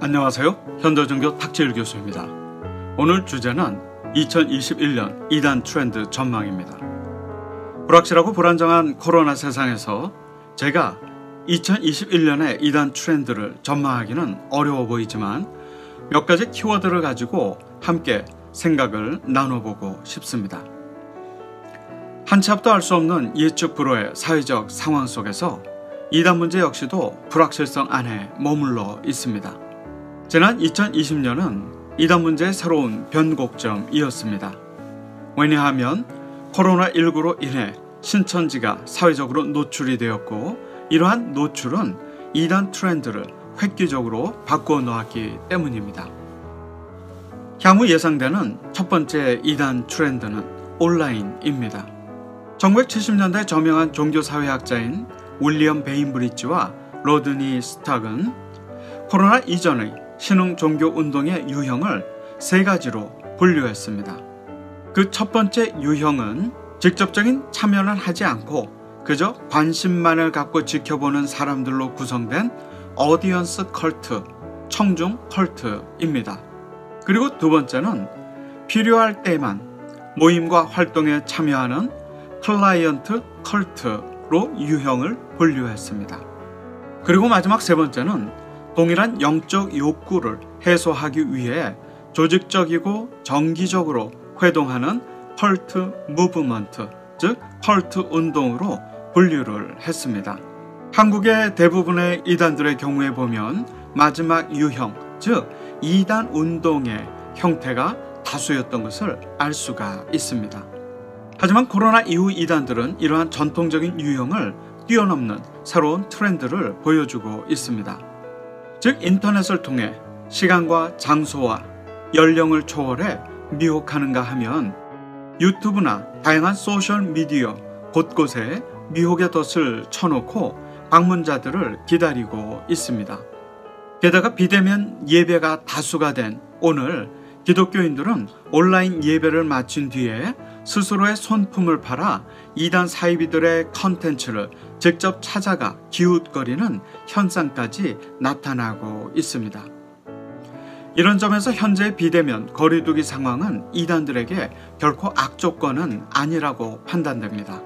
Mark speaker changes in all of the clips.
Speaker 1: 안녕하세요. 현도종교 탁재일 교수입니다. 오늘 주제는 2021년 이단 트렌드 전망입니다. 불확실하고 불안정한 코로나 세상에서 제가 2021년의 이단 트렌드를 전망하기는 어려워 보이지만 몇 가지 키워드를 가지고 함께 생각을 나눠보고 싶습니다. 한 치 앞도 알 수 없는 예측 불허의 사회적 상황 속에서 이단 문제 역시도 불확실성 안에 머물러 있습니다. 지난 2020년은 이단 문제의 새로운 변곡점이었습니다. 왜냐하면 코로나19로 인해 신천지가 사회적으로 노출이 되었고 이러한 노출은 이단 트렌드를 획기적으로 바꾸어 놓았기 때문입니다. 향후 예상되는 첫 번째 이단 트렌드는 온라인입니다. 1970년대 저명한 종교사회학자인 윌리엄 베인브리지와 로드니 스탁은 코로나 이전의 신흥종교운동의 유형을 세 가지로 분류했습니다. 그 첫 번째 유형은 직접적인 참여는 하지 않고 그저 관심만을 갖고 지켜보는 사람들로 구성된 어디언스 컬트, 청중 컬트입니다. 그리고 두 번째는 필요할 때만 모임과 활동에 참여하는 클라이언트 컬트로 유형을 분류했습니다. 그리고 마지막 세 번째는 동일한 영적 욕구를 해소하기 위해 조직적이고 정기적으로 회동하는 컬트 무브먼트, 즉 컬트 운동으로 분류를 했습니다. 한국의 대부분의 이단들의 경우에 보면 마지막 유형, 즉 이단 운동의 형태가 다수였던 것을 알 수가 있습니다. 하지만 코로나 이후 이단들은 이러한 전통적인 유형을 뛰어넘는 새로운 트렌드를 보여주고 있습니다. 즉 인터넷을 통해 시간과 장소와 연령을 초월해 미혹하는가 하면 유튜브나 다양한 소셜미디어 곳곳에 미혹의 덫을 쳐놓고 방문자들을 기다리고 있습니다. 게다가 비대면 예배가 다수가 된 오늘 기독교인들은 온라인 예배를 마친 뒤에 스스로의 손품을 팔아 이단 사이비들의 컨텐츠를 직접 찾아가 기웃거리는 현상까지 나타나고 있습니다. 이런 점에서 현재의 비대면 거리두기 상황은 이단들에게 결코 악조건은 아니라고 판단됩니다.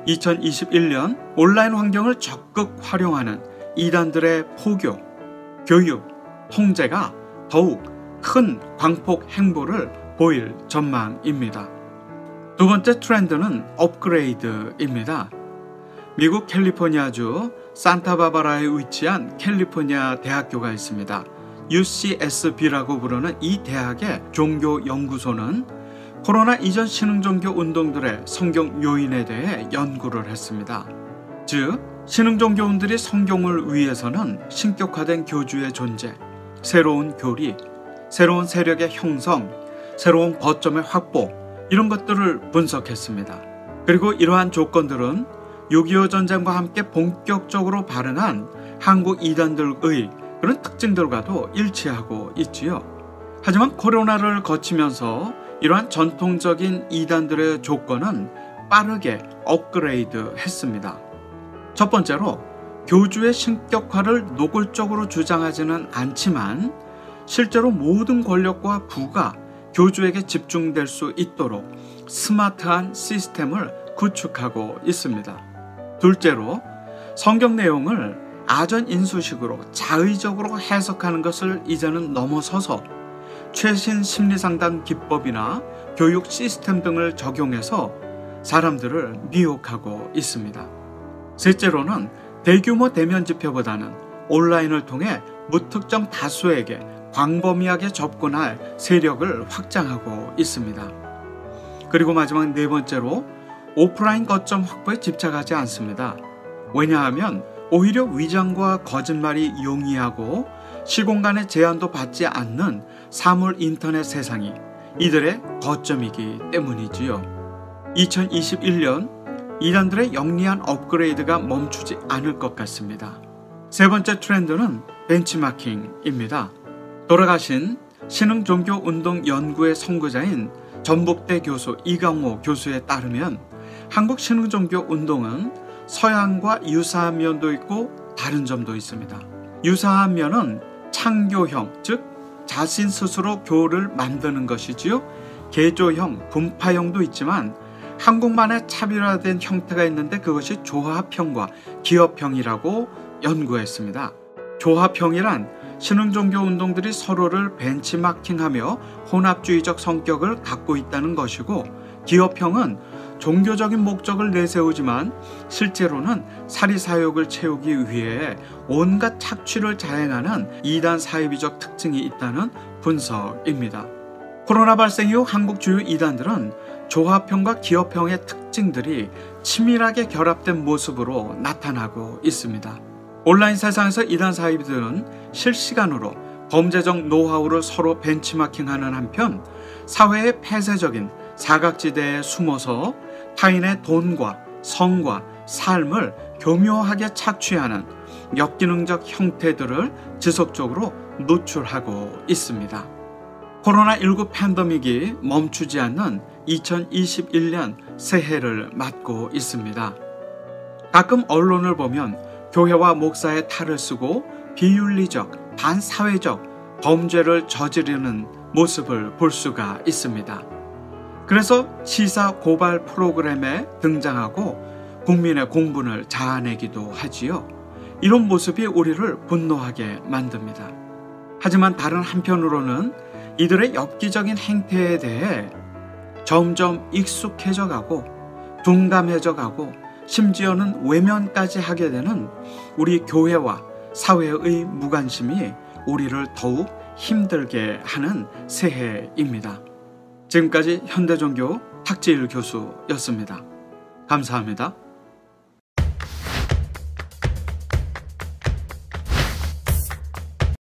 Speaker 1: 2021년 온라인 환경을 적극 활용하는 이단들의 포교, 교육, 통제가 더욱 큰 광폭 행보를 보일 전망입니다. 두 번째 트렌드는 업그레이드입니다. 미국 캘리포니아주 산타바바라에 위치한 캘리포니아 대학교가 있습니다. UCSB라고 부르는 이 대학의 종교연구소는 코로나 이전 신흥종교 운동들의 성경 요인에 대해 연구를 했습니다. 즉, 신흥종교운들이 성경을 위해서는 신격화된 교주의 존재, 새로운 교리, 새로운 세력의 형성, 새로운 거점의 확보 이런 것들을 분석했습니다. 그리고 이러한 조건들은 6.25 전쟁과 함께 본격적으로 발흥한 한국 이단들의 그런 특징들과도 일치하고 있지요. 하지만 코로나를 거치면서 이러한 전통적인 이단들의 조건은 빠르게 업그레이드 했습니다. 첫 번째로 교주의 신격화를 노골적으로 주장하지는 않지만 실제로 모든 권력과 부가 교주에게 집중될 수 있도록 스마트한 시스템을 구축하고 있습니다. 둘째로 성경 내용을 아전인수식으로 자의적으로 해석하는 것을 이제는 넘어서서 최신 심리상담 기법이나 교육 시스템 등을 적용해서 사람들을 미혹하고 있습니다. 셋째로는 대규모 대면 집회보다는 온라인을 통해 무특정 다수에게 광범위하게 접근할 세력을 확장하고 있습니다. 그리고 마지막 네 번째로 오프라인 거점 확보에 집착하지 않습니다. 왜냐하면 오히려 위장과 거짓말이 용이하고 시공간의 제한도 받지 않는 사물 인터넷 세상이 이들의 거점이기 때문이지요. 2021년 이단들의 영리한 업그레이드가 멈추지 않을 것 같습니다. 세 번째 트렌드는 벤치마킹입니다. 돌아가신 신흥종교운동 연구의 선구자인 전북대 교수 이강호 교수에 따르면 한국 신흥종교운동은 서양과 유사한 면도 있고 다른 점도 있습니다. 유사한 면은 창교형, 즉 자신 스스로 교를 만드는 것이지요. 개조형, 분파형도 있지만 한국만의 차별화된 형태가 있는데 그것이 조합형과 기업형이라고 연구했습니다. 조합형이란 신흥종교 운동들이 서로를 벤치마킹하며 혼합주의적 성격을 갖고 있다는 것이고, 기업형은 종교적인 목적을 내세우지만 실제로는 사리사욕을 채우기 위해 온갖 착취를 자행하는 이단 사이비적 특징이 있다는 분석입니다. 코로나 발생 이후 한국 주요 이단들은 조합형과 기업형의 특징들이 치밀하게 결합된 모습으로 나타나고 있습니다. 온라인 세상에서 이단 사이비들은 실시간으로 범죄적 노하우를 서로 벤치마킹하는 한편 사회의 폐쇄적인 사각지대에 숨어서 타인의 돈과 성과 삶을 교묘하게 착취하는 역기능적 형태들을 지속적으로 노출하고 있습니다. 코로나19 팬데믹이 멈추지 않는 2021년 새해를 맞고 있습니다. 가끔 언론을 보면 교회와 목사의 탈을 쓰고 비윤리적, 반사회적 범죄를 저지르는 모습을 볼 수가 있습니다. 그래서 시사 고발 프로그램에 등장하고 국민의 공분을 자아내기도 하지요. 이런 모습이 우리를 분노하게 만듭니다. 하지만 다른 한편으로는 이들의 엽기적인 행태에 대해 점점 익숙해져 가고 둔감해져 가고 심지어는 외면까지 하게 되는 우리 교회와 사회의 무관심이 우리를 더욱 힘들게 하는 새해입니다. 지금까지 현대종교 탁지일 교수였습니다. 감사합니다.